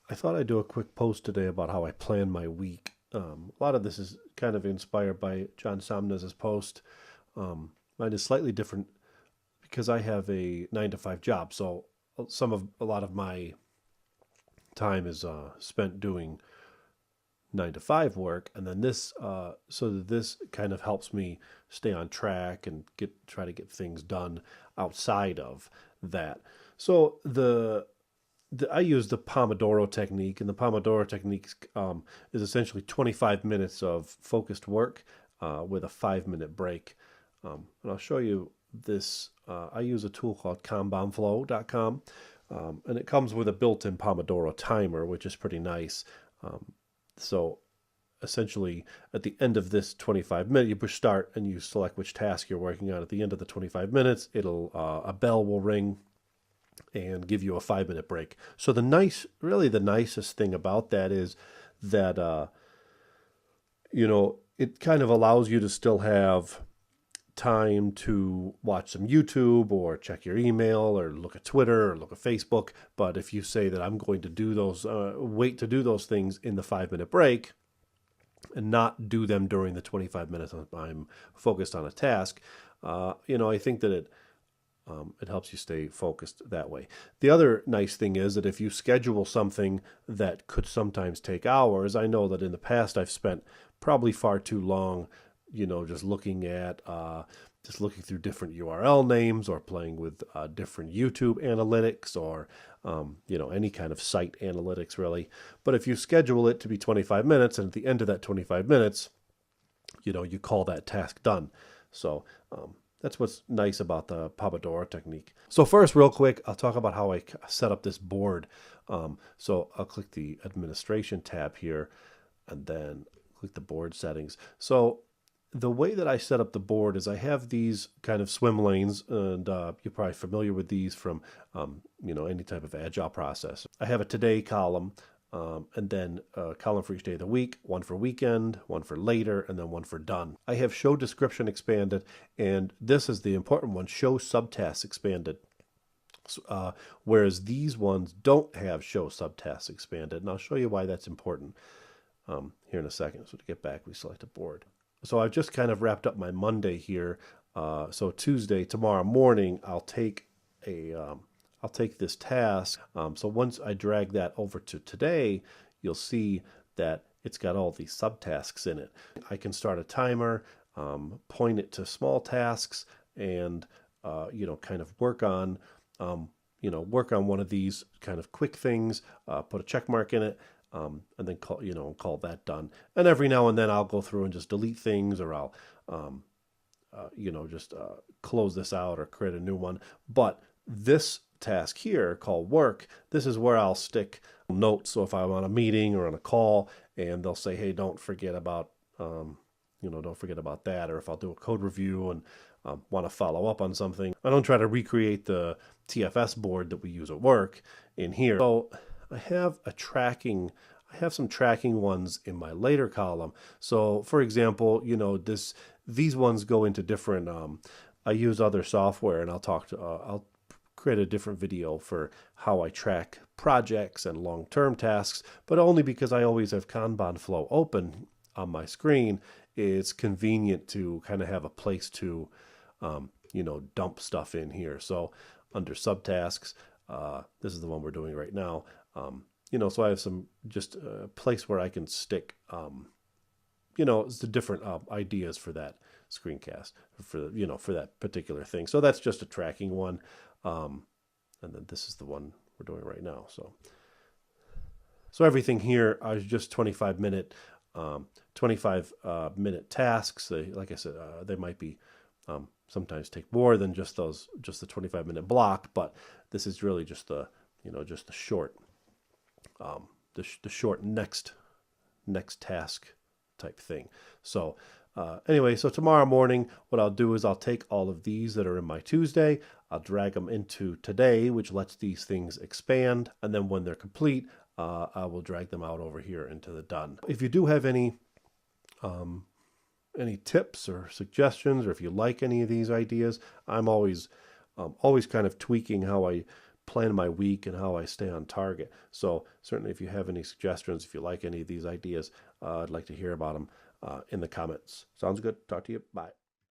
I thought I'd do a quick post today about how I plan my week. A lot of this is kind of inspired by John Somna's post. Mine is slightly different because I have a 9 to 5 job, so a lot of my time is spent doing 9 to 5 work, and then so that this kind of helps me stay on track and try to get things done outside of that. So I use the Pomodoro technique, and the Pomodoro technique is essentially 25 minutes of focused work with a 5 minute break. And I'll show you this. I use a tool called kanbanflow.com, and it comes with a built-in Pomodoro timer, which is pretty nice. So essentially, at the end of this 25 minutes, you push start and you select which task you're working on. At the end of the 25 minutes, a bell will ring and give you a 5 minute break. So really the nicest thing about that is that, it kind of allows you to still have time to watch some YouTube or check your email or look at Twitter or look at Facebook. But if you say that I'm going to do wait to do those things in the 5 minute break and not do them during the 25 minutes I'm focused on a task, I think that it helps you stay focused that way. The other nice thing is that if you schedule something that could sometimes take hours, I know that in the past I've spent probably far too long, just looking through different URL names or playing with different YouTube analytics or, any kind of site analytics really. But if you schedule it to be 25 minutes and at the end of that 25 minutes, you call that task done. So, that's what's nice about the Pomodoro technique. So first, real quick, I'll talk about how I set up this board. So I'll click the administration tab here and then click the board settings. So the way that I set up the board is I have these kind of swim lanes, and you're probably familiar with these from, any type of agile process. I have a today column, and then a column for each day of the week, one for weekend, one for later, and then one for done. I have show description expanded, and this is the important one, show subtasks expanded. Whereas these ones don't have show subtasks expanded, and I'll show you why that's important here in a second. So to get back, we select a board. So I've just kind of wrapped up my Monday here. So Tuesday, tomorrow morning, I'll take this task. So once I drag that over to today, you'll see that it's got all these subtasks in it. I can start a timer, point it to small tasks, and kind of work on one of these kind of quick things. Put a check mark in it. And then call that done. And every now and then I'll go through and just delete things, or I'll, just close this out or create a new one. But this task here called work, this is where I'll stick notes. So if I'm on a meeting or on a call and they'll say, hey, don't forget about that. Or if I'll do a code review and want to follow up on something, I don't try to recreate the TFS board that we use at work in here. So I have some tracking ones in my later column. So for example, these ones go into different, I use other software, and I'll create a different video for how I track projects and long-term tasks, but only because I always have Kanban flow open on my screen. It's convenient to kind of have a place to, dump stuff in here. So under subtasks, this is the one we're doing right now. So I have some just a place where I can stick, it's the different ideas for that screencast for that particular thing. So that's just a tracking one. And then this is the one we're doing right now. So everything here is just 25 minute tasks. Like I said, they might be, sometimes take more than just the 25-minute block, but this is really just the short, the short next task type thing. So anyway, so tomorrow morning, what I'll do is I'll take all of these that are in my Tuesday, I'll drag them into today, which lets these things expand. And then when they're complete, I will drag them out over here into the done. If you do have any tips or suggestions, or if you like any of these ideas, I'm always kind of tweaking how I plan my week and how I stay on target. So certainly if you have any suggestions, if you like any of these ideas, I'd like to hear about them in the comments. Sounds good. Talk to you. Bye.